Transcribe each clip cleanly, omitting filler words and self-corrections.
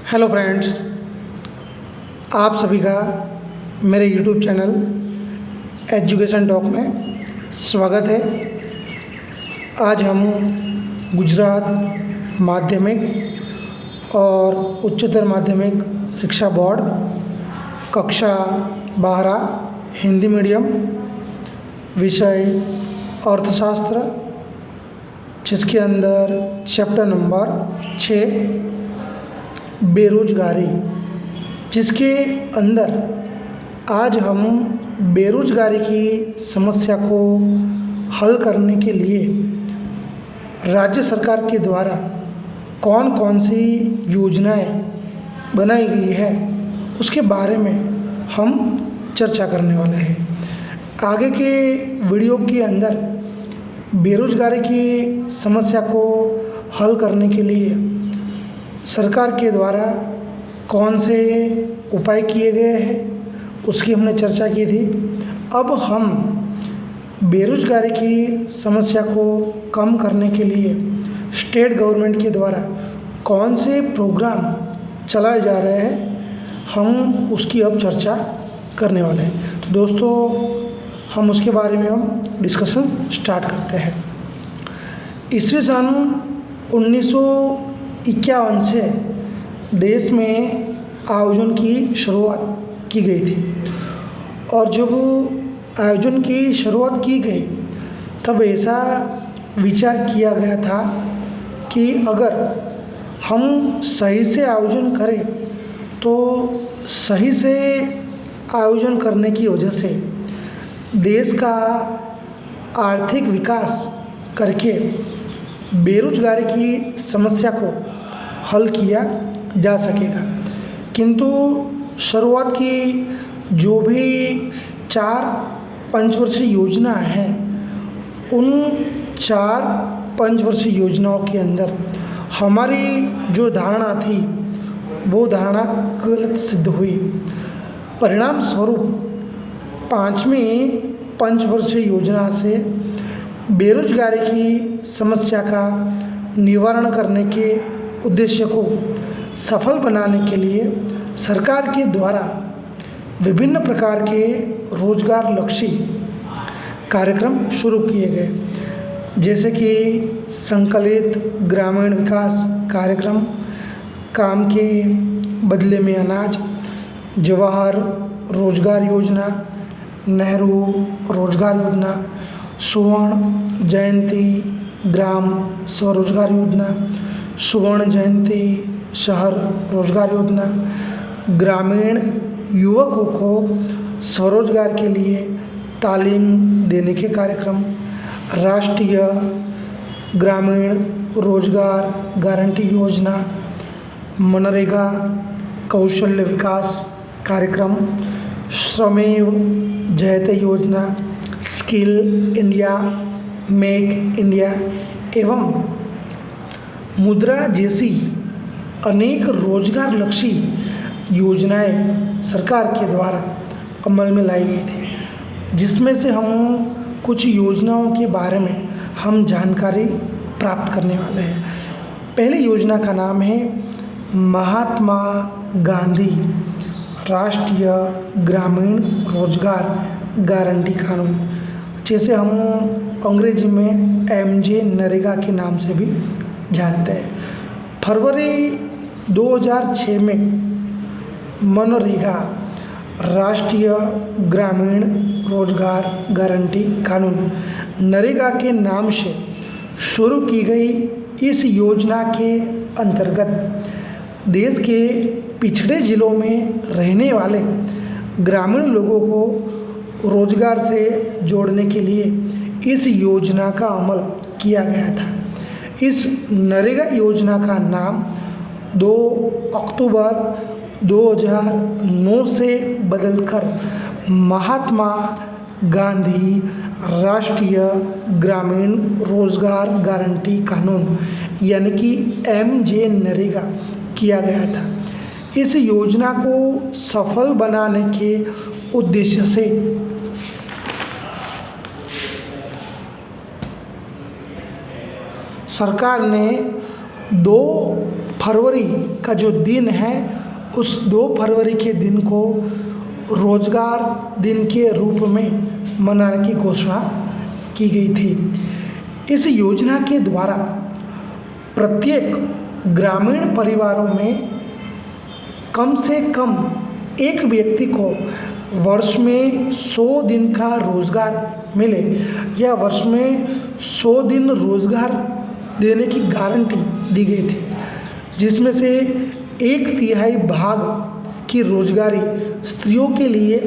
Hello friends, आप सभी का मेरे यूट्यूब चैनल एजुकेशन टॉक में स्वागत है। आज हम गुजरात माध्यमिक और उच्चतर माध्यमिक शिक्षा बोर्ड कक्षा 12 हिंदी मीडियम विषय अर्थशास्त्र, जिसके अंदर चैप्टर नंबर 6 बेरोजगारी, जिसके अंदर आज हम बेरोजगारी की समस्या को हल करने के लिए राज्य सरकार के द्वारा कौन कौन सी योजनाएं बनाई गई है उसके बारे में हम चर्चा करने वाले हैं। आगे के वीडियो के अंदर बेरोजगारी की समस्या को हल करने के लिए सरकार के द्वारा कौन से उपाय किए गए हैं उसकी हमने चर्चा की थी। अब हम बेरोजगारी की समस्या को कम करने के लिए स्टेट गवर्नमेंट के द्वारा कौन से प्रोग्राम चलाए जा रहे हैं, हम उसकी अब चर्चा करने वाले हैं। तो दोस्तों, हम उसके बारे में हम डिस्कशन स्टार्ट करते हैं। ईस्वी सन 1951 से देश में आयोजन की शुरुआत की गई थी, और जब आयोजन की शुरुआत की गई तब ऐसा विचार किया गया था कि अगर हम सही से आयोजन करें तो सही से आयोजन करने की वजह से देश का आर्थिक विकास करके बेरोजगारी की समस्या को हल किया जा सकेगा। किंतु शुरुआत की जो भी 4 पंचवर्षीय योजना हैं, उन 4 पंचवर्षीय योजनाओं के अंदर हमारी जो धारणा थी वो धारणा गलत सिद्ध हुई। परिणाम स्वरूप 5वीं पंचवर्षीय योजना से बेरोजगारी की समस्या का निवारण करने के उद्देश्य को सफल बनाने के लिए सरकार के द्वारा विभिन्न प्रकार के रोजगार लक्षी कार्यक्रम शुरू किए गए, जैसे कि संकलित ग्रामीण विकास कार्यक्रम, काम के बदले में अनाज, जवाहर रोजगार योजना, नेहरू रोजगार योजना, सुवर्ण जयंती ग्राम स्वरोजगार योजना, सुवर्ण जयंती शहर रोजगार योजना, ग्रामीण युवकों को स्वरोजगार के लिए तालीम देने के कार्यक्रम, राष्ट्रीय ग्रामीण रोजगार गारंटी योजना, मनरेगा कौशल्य विकास कार्यक्रम, श्रमेव जयते योजना, स्किल इंडिया, मेक इंडिया एवं मुद्रा जैसी अनेक रोजगार लक्षी योजनाएं सरकार के द्वारा अमल में लाई गई थी, जिसमें से हम कुछ योजनाओं के बारे में हम जानकारी प्राप्त करने वाले हैं। पहली योजना का नाम है महात्मा गांधी राष्ट्रीय ग्रामीण रोजगार गारंटी कानून, जैसे हम अंग्रेजी में MJ नरेगा के नाम से भी जानते हैं। फरवरी 2006 में मनरेगा राष्ट्रीय ग्रामीण रोजगार गारंटी कानून नरेगा के नाम से शुरू की गई इस योजना के अंतर्गत देश के पिछड़े ज़िलों में रहने वाले ग्रामीण लोगों को रोजगार से जोड़ने के लिए इस योजना का अमल किया गया था। इस नरेगा योजना का नाम 2 अक्टूबर 2009 से बदलकर महात्मा गांधी राष्ट्रीय ग्रामीण रोजगार गारंटी कानून यानी कि MJ नरेगा किया गया था। इस योजना को सफल बनाने के उद्देश्य से सरकार ने 2 फरवरी का जो दिन है उस 2 फरवरी के दिन को रोजगार दिन के रूप में मनाने की घोषणा की गई थी। इस योजना के द्वारा प्रत्येक ग्रामीण परिवारों में कम से कम एक व्यक्ति को वर्ष में 100 दिन का रोजगार मिले या वर्ष में 100 दिन रोजगार देने की गारंटी दी गई थी, जिसमें से 1/3 भाग की रोजगारी स्त्रियों के लिए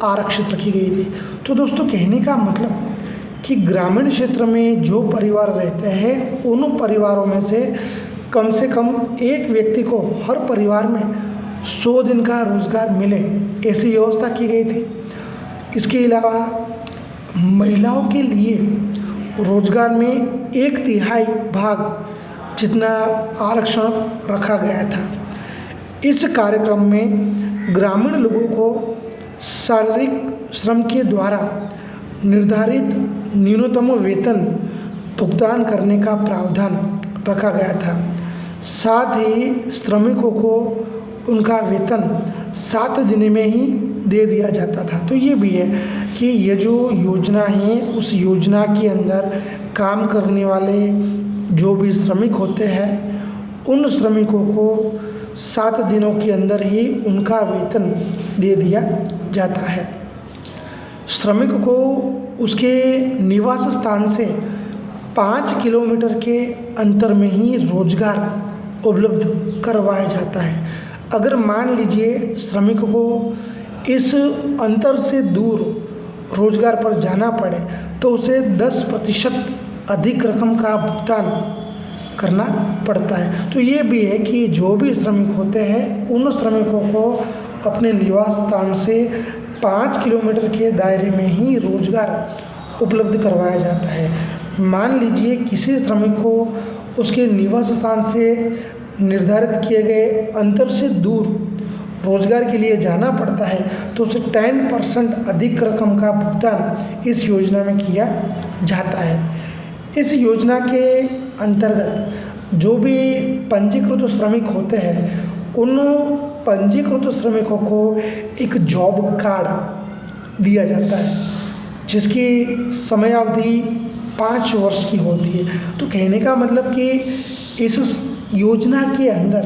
आरक्षित रखी गई थी। तो दोस्तों, कहने का मतलब कि ग्रामीण क्षेत्र में जो परिवार रहते हैं उन परिवारों में से कम एक व्यक्ति को हर परिवार में 100 दिन का रोजगार मिले, ऐसी व्यवस्था की गई थी। इसके अलावा महिलाओं के लिए रोजगार में 1/3 भाग जितना आरक्षण रखा गया था। इस कार्यक्रम में ग्रामीण लोगों को शारीरिक श्रम के द्वारा निर्धारित न्यूनतम वेतन भुगतान करने का प्रावधान रखा गया था। साथ ही श्रमिकों को उनका वेतन 7 दिन में ही दे दिया जाता था। तो ये भी है कि ये जो योजना है उस योजना के अंदर काम करने वाले जो भी श्रमिक होते हैं उन श्रमिकों को 7 दिनों के अंदर ही उनका वेतन दे दिया जाता है। श्रमिक को उसके निवास स्थान से 5 किलोमीटर के अंतर में ही रोजगार उपलब्ध करवाया जाता है। अगर मान लीजिए श्रमिक को इस अंतर से दूर रोजगार पर जाना पड़े तो उसे 10% अधिक रकम का भुगतान करना पड़ता है। तो ये भी है कि जो भी श्रमिक होते हैं उन श्रमिकों को अपने निवास स्थान से 5 किलोमीटर के दायरे में ही रोजगार उपलब्ध करवाया जाता है। मान लीजिए किसी श्रमिक को उसके निवास स्थान से निर्धारित किए गए अंतर से दूर रोजगार के लिए जाना पड़ता है तो उसे 10% अधिक रकम का भुगतान इस योजना में किया जाता है। इस योजना के अंतर्गत जो भी पंजीकृत श्रमिक होते हैं उन पंजीकृत श्रमिकों को एक जॉब कार्ड दिया जाता है जिसकी समयावधि 5 वर्ष की होती है। तो कहने का मतलब कि इस योजना के अंदर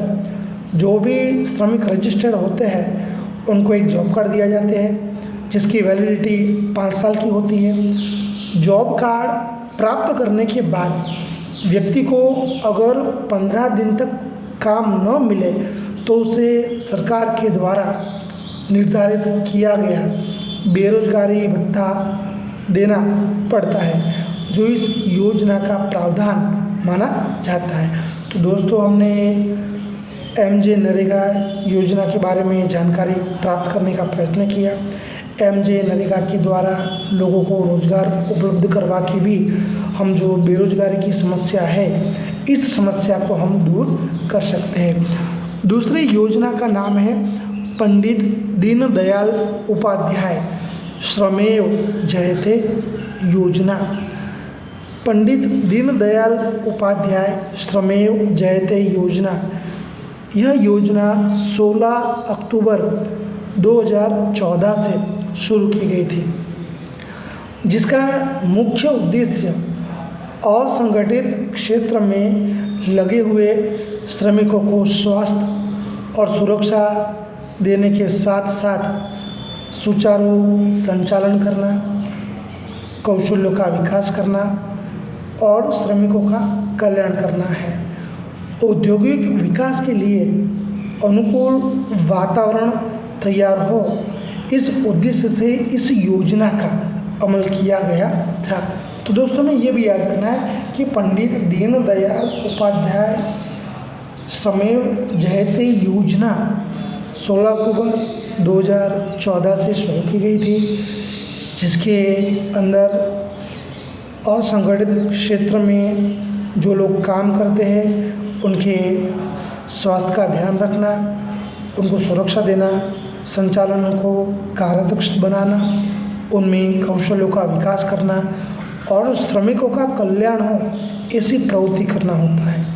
जो भी श्रमिक रजिस्टर्ड होते हैं उनको एक जॉब कार्ड दिया जाते हैं जिसकी वैलिडिटी 5 साल की होती है। जॉब कार्ड प्राप्त करने के बाद व्यक्ति को अगर 15 दिन तक काम न मिले तो उसे सरकार के द्वारा निर्धारित किया गया बेरोजगारी भत्ता देना पड़ता है जो इस योजना का प्रावधान माना जाता है। तो दोस्तों, हमने MJ नरेगा योजना के बारे में जानकारी प्राप्त करने का प्रयत्न किया। MJ नरेगा के द्वारा लोगों को रोजगार उपलब्ध करवा के भी हम जो बेरोजगारी की समस्या है इस समस्या को हम दूर कर सकते हैं। दूसरी योजना का नाम है पंडित दीनदयाल उपाध्याय श्रमेव जयते योजना। पंडित दीनदयाल उपाध्याय श्रमेव जयते योजना, यह योजना 16 अक्टूबर 2014 से शुरू की गई थी, जिसका मुख्य उद्देश्य असंगठित क्षेत्र में लगे हुए श्रमिकों को स्वास्थ्य और सुरक्षा देने के साथ साथ सुचारू संचालन करना, कौशल्यों का विकास करना और श्रमिकों का कल्याण करना है। औद्योगिक विकास के लिए अनुकूल वातावरण तैयार हो, इस उद्देश्य से इस योजना का अमल किया गया था। तो दोस्तों, में ये भी याद रखना है कि पंडित दीनदयाल उपाध्याय श्रमेव जयते योजना 16 अक्टूबर 2014 से शुरू की गई थी, जिसके अंदर असंगठित क्षेत्र में जो लोग काम करते हैं उनके स्वास्थ्य का ध्यान रखना, उनको सुरक्षा देना, संचालन को कार्यदक्ष बनाना, उनमें कौशलों का विकास करना और श्रमिकों का कल्याण हो, ऐसी प्रवृत्ति करना होता है।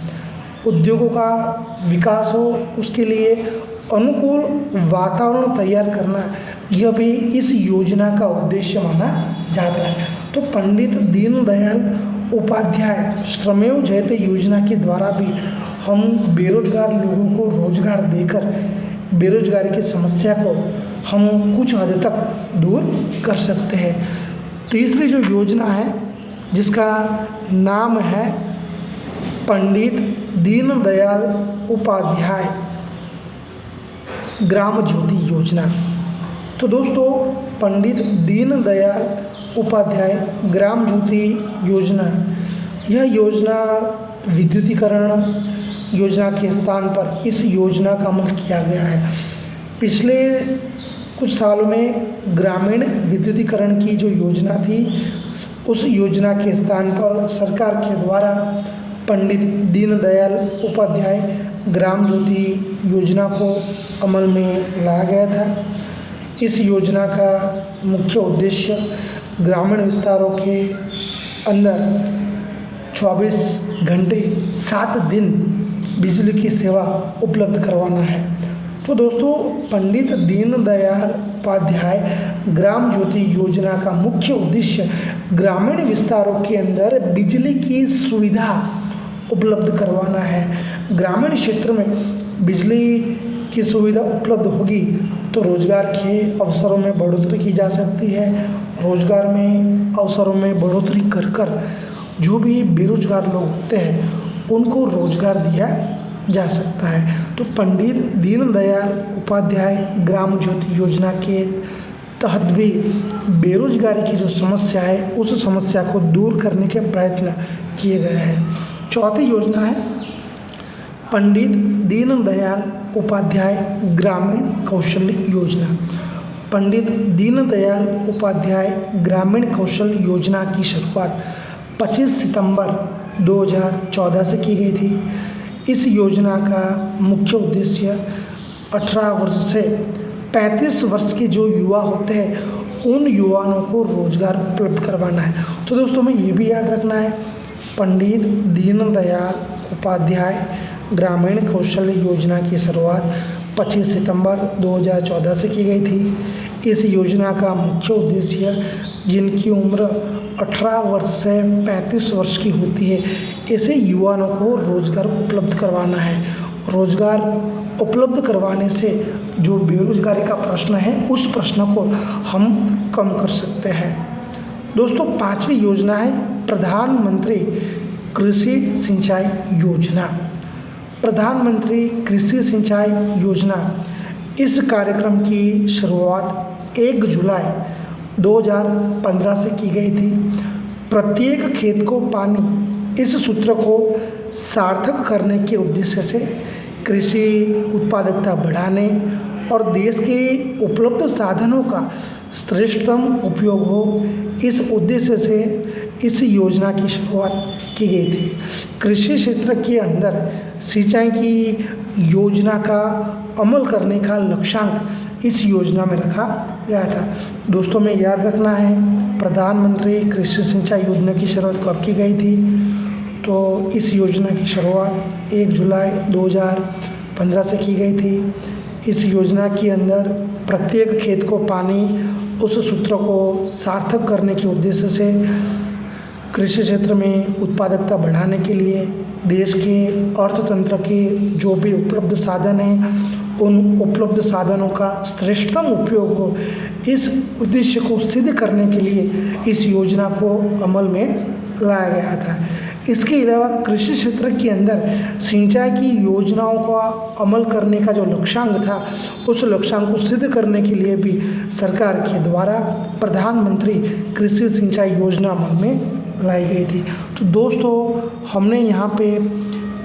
उद्योगों का विकास हो, उसके लिए अनुकूल वातावरण तैयार करना, यह भी इस योजना का उद्देश्य माना जाता है। तो पंडित दीनदयाल उपाध्याय श्रमेव जयते योजना के द्वारा भी हम बेरोजगार लोगों को रोजगार देकर बेरोजगारी की समस्या को हम कुछ हद तक दूर कर सकते हैं। तीसरी जो योजना है जिसका नाम है पंडित दीनदयाल उपाध्याय ग्राम ज्योति योजना। तो दोस्तों, पंडित दीनदयाल उपाध्याय ग्राम ज्योति योजना, यह योजना विद्युतीकरण योजना के स्थान पर इस योजना का अमल किया गया है। पिछले कुछ सालों में ग्रामीण विद्युतीकरण की जो योजना थी, उस योजना के स्थान पर सरकार के द्वारा पंडित दीनदयाल उपाध्याय ग्राम ज्योति योजना को अमल में लाया गया था। इस योजना का मुख्य उद्देश्य ग्रामीण विस्तारों के अंदर 24 घंटे 7 दिन बिजली की सेवा उपलब्ध करवाना है। तो दोस्तों, पंडित दीनदयाल उपाध्याय ग्राम ज्योति योजना का मुख्य उद्देश्य ग्रामीण विस्तारों के अंदर बिजली की सुविधा उपलब्ध करवाना है। ग्रामीण क्षेत्र में बिजली की सुविधा उपलब्ध होगी तो रोजगार के अवसरों में बढ़ोतरी की जा सकती है। रोजगार में अवसरों में बढ़ोतरी कर जो भी बेरोजगार लोग होते हैं उनको रोजगार दिया जा सकता है। तो पंडित दीनदयाल उपाध्याय ग्राम ज्योति योजना के तहत भी बेरोजगारी की जो समस्या है उस समस्या को दूर करने के प्रयत्न किए गए हैं। चौथी योजना है पंडित दीनदयाल उपाध्याय ग्रामीण कौशल्य योजना। पंडित दीनदयाल उपाध्याय ग्रामीण कौशल योजना की शुरुआत 25 सितंबर 2014 से की गई थी। इस योजना का मुख्य उद्देश्य 18 वर्ष से 35 वर्ष के जो युवा होते हैं उन युवाओं को रोजगार उपलब्ध करवाना है। तो दोस्तों, हमें ये भी याद रखना है, पंडित दीनदयाल उपाध्याय ग्रामीण कौशल्य योजना की शुरुआत 25 सितंबर 2014 से की गई थी। इस योजना का मुख्य उद्देश्य जिनकी उम्र 18 वर्ष से 35 वर्ष की होती है ऐसे युवाओं को रोजगार उपलब्ध करवाना है। रोजगार उपलब्ध करवाने से जो बेरोजगारी का प्रश्न है उस प्रश्न को हम कम कर सकते हैं। दोस्तों, पांचवी योजना है प्रधानमंत्री कृषि सिंचाई योजना। प्रधानमंत्री कृषि सिंचाई योजना, इस कार्यक्रम की शुरुआत 1 जुलाई 2015 से की गई थी। प्रत्येक खेत को पानी, इस सूत्र को सार्थक करने के उद्देश्य से कृषि उत्पादकता बढ़ाने और देश के उपलब्ध साधनों का श्रेष्ठतम उपयोग हो, इस उद्देश्य से इस योजना की शुरुआत की गई थी। कृषि क्षेत्र के अंदर सिंचाई की योजना का अमल करने का लक्ष्यांक इस योजना में रखा गया था। दोस्तों, में याद रखना है, प्रधानमंत्री कृषि सिंचाई योजना की शुरुआत कब की गई थी? तो इस योजना की शुरुआत 1 जुलाई 2015 से की गई थी। इस योजना के अंदर प्रत्येक खेत को पानी, उस सूत्र को सार्थक करने के उद्देश्य से कृषि क्षेत्र में उत्पादकता बढ़ाने के लिए देश के अर्थतंत्र के जो भी उपलब्ध साधन हैं उन उपलब्ध साधनों का श्रेष्ठतम उपयोग हो, इस उद्देश्य को सिद्ध करने के लिए इस योजना को अमल में लाया गया था। इसके अलावा कृषि क्षेत्र के अंदर सिंचाई की योजनाओं का अमल करने का जो लक्ष्यांक था उस लक्ष्यांक को सिद्ध करने के लिए भी सरकार के द्वारा प्रधानमंत्री कृषि सिंचाई योजना अमल में लाई गई थी। तो दोस्तों, हमने यहाँ पे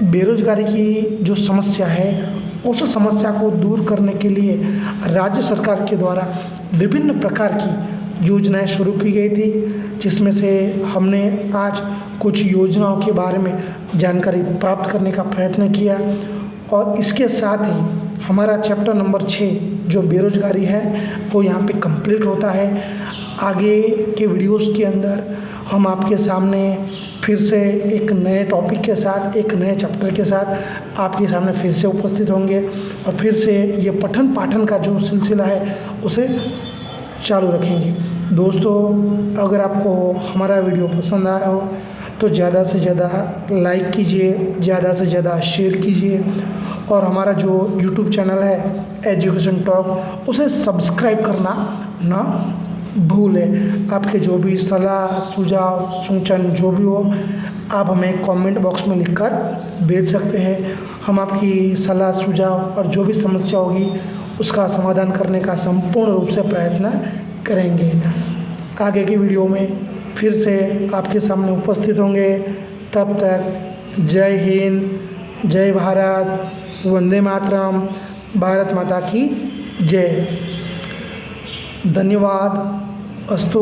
बेरोजगारी की जो समस्या है उस समस्या को दूर करने के लिए राज्य सरकार के द्वारा विभिन्न प्रकार की योजनाएं शुरू की गई थी, जिसमें से हमने आज कुछ योजनाओं के बारे में जानकारी प्राप्त करने का प्रयत्न किया। और इसके साथ ही हमारा चैप्टर नंबर 6 जो बेरोजगारी है वो यहाँ पे कंप्लीट होता है। आगे के वीडियोस के अंदर हम आपके सामने फिर से एक नए टॉपिक के साथ, एक नए चैप्टर के साथ आपके सामने फिर से उपस्थित होंगे और फिर से ये पठन पाठन का जो सिलसिला है उसे चालू रखेंगे। दोस्तों, अगर आपको हमारा वीडियो पसंद आया हो तो ज़्यादा से ज़्यादा लाइक कीजिए, ज़्यादा से ज़्यादा शेयर कीजिए और हमारा जो यूट्यूब चैनल है एजुकेशन टॉक उसे सब्सक्राइब करना ना भूलें। आपके जो भी सलाह सुझाव सूचन जो भी हो आप हमें कमेंट बॉक्स में लिखकर भेज सकते हैं। हम आपकी सलाह सुझाव और जो भी समस्या होगी उसका समाधान करने का संपूर्ण रूप से प्रयत्न करेंगे। आगे की वीडियो में फिर से आपके सामने उपस्थित होंगे। तब तक जय हिंद, जय भारत, वंदे मातरम, भारत माता की जय। धन्यवाद। अस्तु।